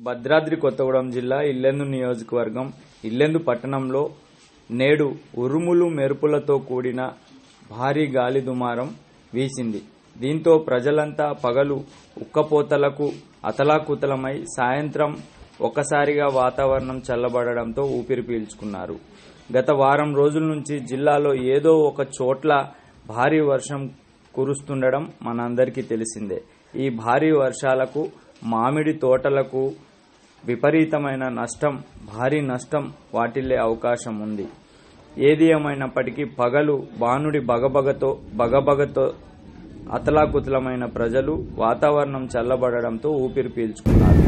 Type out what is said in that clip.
భద్రాద్రి కొత్తగూడెం జిల్లా ఇల్లెందు నియోజకవర్గం ఇల్లెందు పట్టణంలో నేడు ఉరుములు మెరుపులతో కూడిన భారీ గాలి దుమారం వీసింది. దీంతో ప్రజలంతా పగలు ఉక్కపోతలకు అతలాకుతలమై సాయంత్రం ఒక్కసారిగా వాతావరణం చల్లబడడంతో ఊపిరి పీల్చుకున్నారు. గత వారం రోజుల నుంచి జిల్లాలో ఏదో ఒక చోట్ల భారీ వర్షం కురుస్తుండడం మనందరికీ తెలిసిందే. ఈ భారీ వర్షాలకు మామిడి తోటలకు విపరీతమైన భారీ నష్టం వాటిల్లే అవకాశం ఉంది. ఏది ఏమైనప్పటికీ పగలు బానుడి బగబగతో అతలాకుతలమైన ప్రజలు వాతావరణం చల్లబడడంతో ఊపిరి పీల్చుకున్నారు.